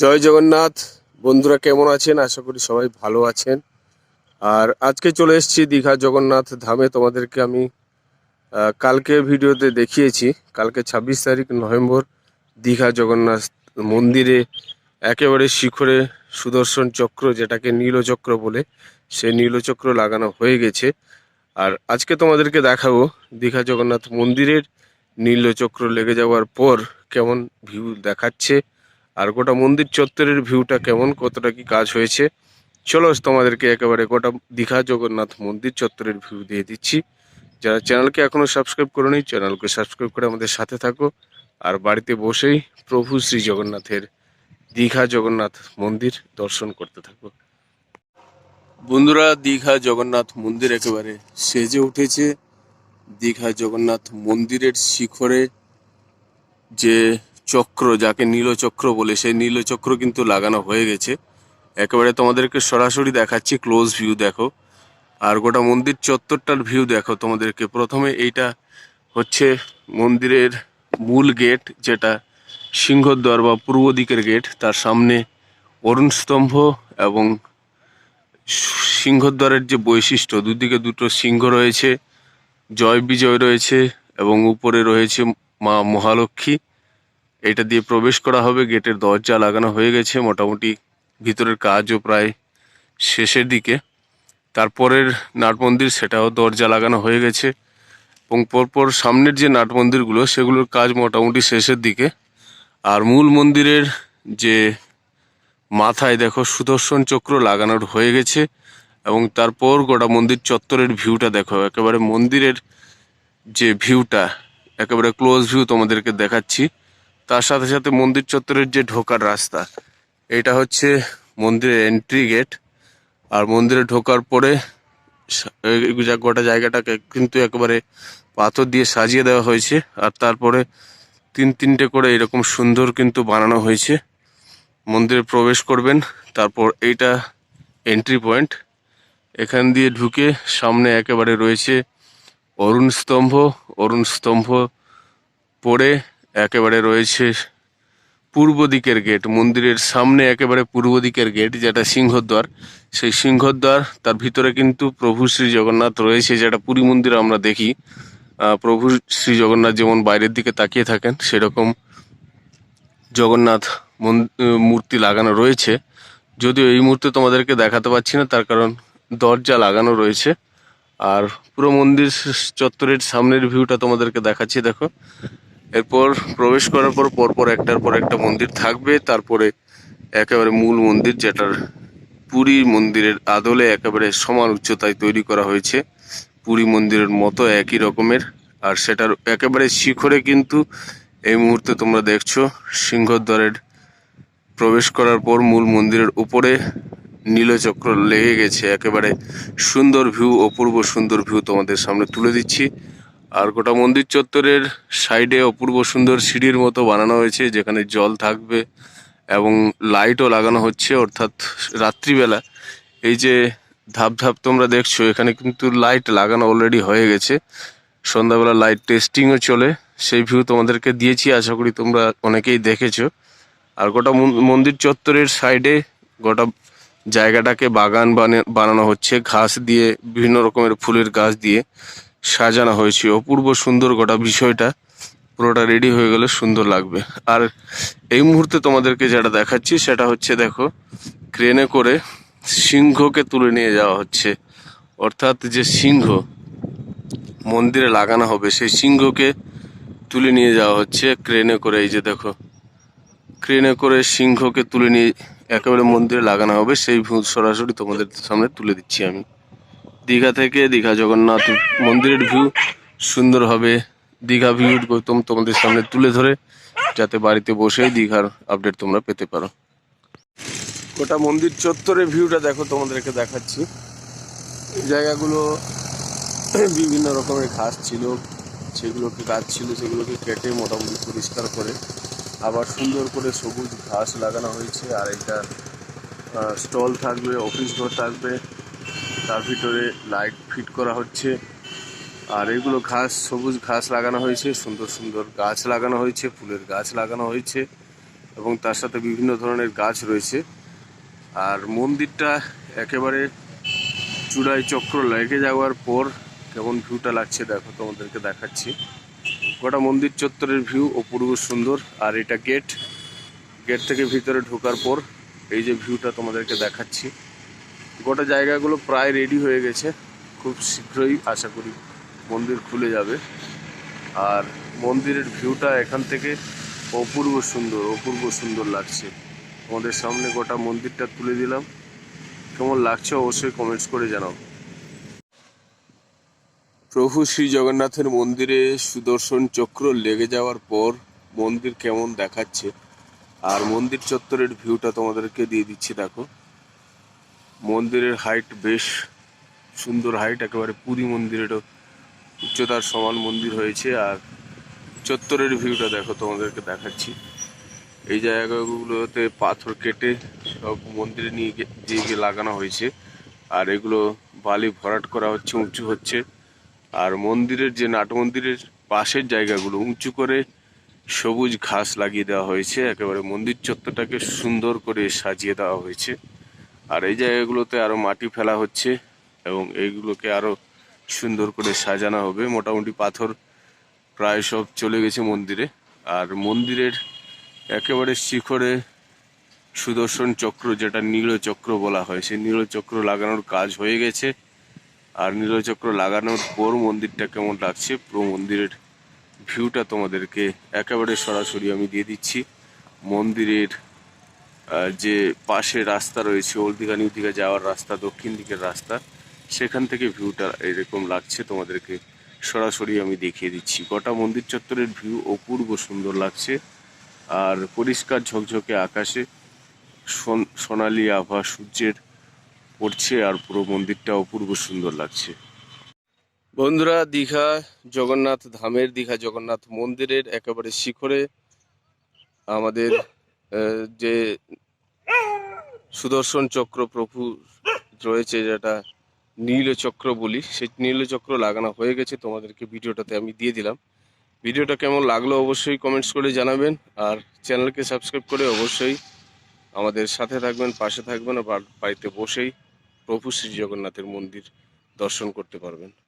জয় জগন্নাথ। বন্ধুরা কেমন আছেন? আশা করি সবাই ভালো আছেন। আর আজকে চলে এসেছি দীঘা জগন্নাথ ধামে। তোমাদেরকে আমি কালকে ভিডিওতে দেখিয়েছি, কালকে 26 নভেম্বর দীঘা জগন্নাথ মন্দিরে একেবারে শিখরে সুদর্শন চক্র, যেটাকে নীলচক্র বলে, সেই নীলচক্র লাগানো হয়ে গেছে। আর আজকে তোমাদেরকে দেখাবো দীঘা জগন্নাথ মন্দিরের নীলচক্র লেগে যাওয়ার পর কেমন ভিউ দেখাচ্ছে, আর গোটা মন্দির চত্বরের ভিউটা কেমন, কতটা কি কাজ হয়েছে। চলো তোমাদেরকে একেবারে গোটা দীঘা জগন্নাথ মন্দির চত্বরের ভিউ দিয়ে দিচ্ছি। যারা চ্যানেলকে এখনো সাবস্ক্রাইব করোনি, চ্যানেলকে সাবস্ক্রাইব করে আমাদের সাথে থাকো, আর বাড়িতে বসেই প্রভু শ্রী জগন্নাথের দীঘা জগন্নাথ মন্দির দর্শন করতে থাকো। বন্ধুরা, দীঘা জগন্নাথ মন্দির একেবারে সেজে উঠেছে। দীঘা জগন্নাথ মন্দিরের শিখরে যে চক্র, যাকে নীলচক্র বলে, সেই নীলচক্র কিন্তু লাগানো হয়ে গেছে। একেবারে তোমাদেরকে সরাসরি দেখাচ্ছি, ক্লোজ ভিউ দেখো। আর গোটা মন্দির চত্বরটার ভিউ দেখো তোমাদেরকে। প্রথমে এইটা হচ্ছে মন্দিরের মূল গেট, যেটা সিংহদ্বার বা পূর্ব দিকের গেট। তার সামনে অরুণ স্তম্ভ এবং সিংহদ্বারের যে বৈশিষ্ট্য, দুদিকে দুটো সিংহ রয়েছে, জয় বিজয় রয়েছে এবং উপরে রয়েছে মা মহালক্ষ্মী। এটা দিয়ে প্রবেশ করা হবে। গেটের দরজা লাগানো হয়ে গেছে, মোটামুটি ভিতরের কাজও প্রায় শেষের দিকে। তারপরের নাট মন্দির, সেটাও দরজা লাগানো হয়ে গেছে, এবং পরপর সামনের যে নাট মন্দিরগুলো, সেগুলোর কাজ মোটামুটি শেষের দিকে। আর মূল মন্দিরের যে মাথায় দেখো সুদর্শন চক্র লাগানোর হয়ে গেছে, এবং তারপর গোটা মন্দির চত্বরের ভিউটা দেখো। একেবারে মন্দিরের যে ভিউটা, একেবারে ক্লোজ ভিউ তোমাদেরকে দেখাচ্ছি। তার সাথে সাথে মন্দির চত্বরের যে ঢোকার রাস্তা, এটা হচ্ছে মন্দিরের এন্ট্রি গেট। আর মন্দিরে ঢোকার পরে গোটা জায়গাটাকে কিন্তু একেবারে পাথর দিয়ে সাজিয়ে দেওয়া হয়েছে। আর তারপরে তিনটে করে এরকম সুন্দর কিন্তু বানানো হয়েছে। মন্দিরে প্রবেশ করবেন, তারপর এইটা এন্ট্রি পয়েন্ট। এখান দিয়ে ঢুকে সামনে একেবারে রয়েছে অরুণ স্তম্ভ। অরুণ স্তম্ভ পরে একেবারে রয়েছে পূর্ব দিকের গেট। মন্দিরের সামনে একেবারে পূর্ব দিকের গেট, যেটা সিংহদ্বার। সেই সিংহদ্বার, তার ভিতরে কিন্তু প্রভু শ্রী জগন্নাথ রয়েছে, যেটা পুরী মন্দিরে আমরা দেখি। প্রভু শ্রী জগন্নাথ যেমন বাইরের দিকে তাকিয়ে থাকেন, সেরকম জগন্নাথ মূর্তি লাগানো রয়েছে। যদিও এই মুহূর্তে তোমাদেরকে দেখাতে পাচ্ছি না, তার কারণ দরজা লাগানো রয়েছে। আর পুরো মন্দির চত্বরের সামনের ভিউটা তোমাদেরকে দেখাচ্ছি, দেখো। এরপর প্রবেশ করার পর পরপর একটার পর একটা মন্দির থাকবে। তারপরে একেবারে মূল মন্দির, যেটার পুরী মন্দিরের আদলে একেবারে সমান উচ্চতায় তৈরি করা হয়েছে, পুরী মন্দিরের মতো একই রকমের। আর সেটার একেবারে শিখরে কিন্তু এই মুহূর্তে তোমরা দেখছো সিংহদ্বারের প্রবেশ করার পর মূল মন্দিরের উপরে নীলচক্র লেগে গেছে। একেবারে সুন্দর ভিউ, অপূর্ব সুন্দর ভিউ তোমাদের সামনে তুলে দিচ্ছি। আর গোটা মন্দির চত্বরের সাইডে অপূর্ব সুন্দর সিঁড়ির মতো বানানো হয়েছে, যেখানে জল থাকবে এবং লাইটও লাগানো হচ্ছে। অর্থাৎ রাত্রিবেলা এই যে ধাপ ধাপ তোমরা দেখছো, এখানে কিন্তু লাইট লাগানো অলরেডি হয়ে গেছে। সন্ধ্যাবেলা লাইট টেস্টিংও চলে, সেই ভিউ তোমাদেরকে দিয়েছি, আশা করি তোমরা অনেকেই দেখেছো। আর গোটা মন্দির চত্বরের সাইডে গোটা জায়গাটাকে বাগান বানানো হচ্ছে, ঘাস দিয়ে, বিভিন্ন রকমের ফুলের গাছ দিয়ে সাজানো হয়েছে। অপূর্ব সুন্দর গোটা বিষয়টা, পুরোটা রেডি হয়ে গেলে সুন্দর লাগবে। আর এই মুহূর্তে তোমাদেরকে যেটা দেখাচ্ছি, সেটা হচ্ছে দেখো, ক্রেনে করে সিংহকে তুলে নিয়ে যাওয়া হচ্ছে। অর্থাৎ যে সিংহ মন্দিরে লাগানো হবে, সেই সিংহকে তুলে নিয়ে যাওয়া হচ্ছে ক্রেনে করে। এই যে দেখো, ক্রেনে করে সিংহকে তুলে নিয়ে একেবারে মন্দিরে লাগানো হবে। সেই ভিউ সরাসরি তোমাদের সামনে তুলে দিচ্ছি আমি। দীঘা থেকে দীঘা জগন্নাথ মন্দিরের ভিউ সুন্দর হবে, দীঘা ভিউ গৌতম তোমাদের সামনে তুলে ধরে, যাতে বাড়িতে বসেই দীঘার আপডেট তোমরা পেতে পারো। গোটা মন্দির চত্বরের ভিউটা দেখো, তোমাদেরকে দেখাচ্ছি। এই জায়গাগুলো বিভিন্ন রকমের ঘাস ছিল, সেগুলোকে কেটে মোটামুটি পরিষ্কার করে আবার সুন্দর করে সবুজ ঘাস লাগানো হয়েছে। আর এটা স্টল থাকবে, অফিস ঘর থাকবে, তার ভিতরে লাইট ফিট করা হচ্ছে। আর এগুলো সবুজ ঘাস লাগানো হয়েছে, সুন্দর সুন্দর গাছ লাগানো হয়েছে, ফুলের গাছ লাগানো হয়েছে। এবং তার সাথে বিভিন্ন ধরনের গাছ রয়েছে। আর মন্দিরটা একেবারে চূড়ায় চক্র লেগে যাওয়ার পর কেমন ভিউটা লাগছে দেখো, তোমাদেরকে দেখাচ্ছি। গোটা মন্দির চত্বরের ভিউ অপূর্ব সুন্দর। আর এটা গেট, গেট থেকে ভিতরে ঢোকার পর এই যে ভিউটা তোমাদেরকে দেখাচ্ছি। গোটা জায়গাগুলো প্রায় রেডি হয়ে গেছে, খুব শীঘ্রই আশা করি মন্দির খুলে যাবে। আর মন্দিরের ভিউটা এখান থেকে অপূর্ব সুন্দর, অপূর্ব সুন্দর লাগছে। তোমাদের সামনে গোটা মন্দিরটা তুলে দিলাম, কেমন লাগছে অবশ্যই কমেন্টস করে জানাও। প্রভু শ্রী জগন্নাথের মন্দিরে সুদর্শন চক্র লেগে যাওয়ার পর মন্দির কেমন দেখাচ্ছে, আর মন্দির চত্বরের ভিউটা তোমাদেরকে দিয়ে দিচ্ছি। দেখো, মন্দিরের হাইট বেশ সুন্দর হাইট, একেবারে পুরী মন্দিরেরও উচ্চতার সমান মন্দির হয়েছে। আর চত্বরের ভিউটা দেখো, তোমাদেরকে দেখাচ্ছি। এই জায়গাগুলোতে পাথর কেটে সব মন্দিরে নিয়ে গিয়ে লাগানো হয়েছে, আর এগুলো বালি ভরাট করা হচ্ছে, উঁচু হচ্ছে। আর মন্দিরের যে নাট মন্দিরের পাশের জায়গাগুলো উঁচু করে সবুজ ঘাস লাগিয়ে দেওয়া হয়েছে, একেবারে মন্দির চত্বরটাকে সুন্দর করে সাজিয়ে দেওয়া হয়েছে। আর এই জায়গাগুলোতে আরো মাটি ফেলা হচ্ছে এবং এইগুলোকে আরো সুন্দর করে সাজানো হবে। মোটামুটি পাথর প্রায় সব চলে গেছে মন্দিরে। আর মন্দিরের একেবারে শিখরে সুদর্শন চক্র, যেটা নীলচক্র বলা হয়, সেই নীলচক্র লাগানোর কাজ হয়ে গেছে। আর নীলচক্র লাগানোর পর মন্দিরটা কেমন লাগছে, পুরো মন্দিরের ভিউটা তোমাদেরকে একেবারে সরাসরি আমি দিয়ে দিচ্ছি। মন্দিরের যে পাশে রাস্তা রয়েছে, ওল্ড দীঘা নিউ দীঘা যাওয়ার রাস্তা, দক্ষিণ দিকের রাস্তা, সেখান থেকে ভিউটা এরকম লাগছে তোমাদেরকে সরাসরি আমি দেখিয়ে দিচ্ছি। গোটা মন্দির চত্বরের ভিউ অপূর্ব সুন্দর লাগছে। আর পরিষ্কার ঝকঝকে আকাশে সোনালি আভা সূর্যের পড়ছে, আর পুরো মন্দিরটা অপূর্ব সুন্দর লাগছে। বন্ধুরা, দীঘা জগন্নাথ ধামের, দীঘা জগন্নাথ মন্দিরের একেবারে শিখরে আমাদের যে সুদর্শন চক্র প্রভু রয়েছে, যেটা নীলচক্র বলি, সেই নীলচক্র লাগানো হয়ে গেছে। তোমাদেরকে ভিডিওটাতে আমি দিয়ে দিলাম। ভিডিওটা কেমন লাগলো অবশ্যই কমেন্টস করে জানাবেন। আর চ্যানেলকে সাবস্ক্রাইব করে অবশ্যই আমাদের সাথে থাকবেন, পাশে থাকবেন। আর বাড়িতে বসেই প্রভু শ্রী জগন্নাথের মন্দির দর্শন করতে পারবেন।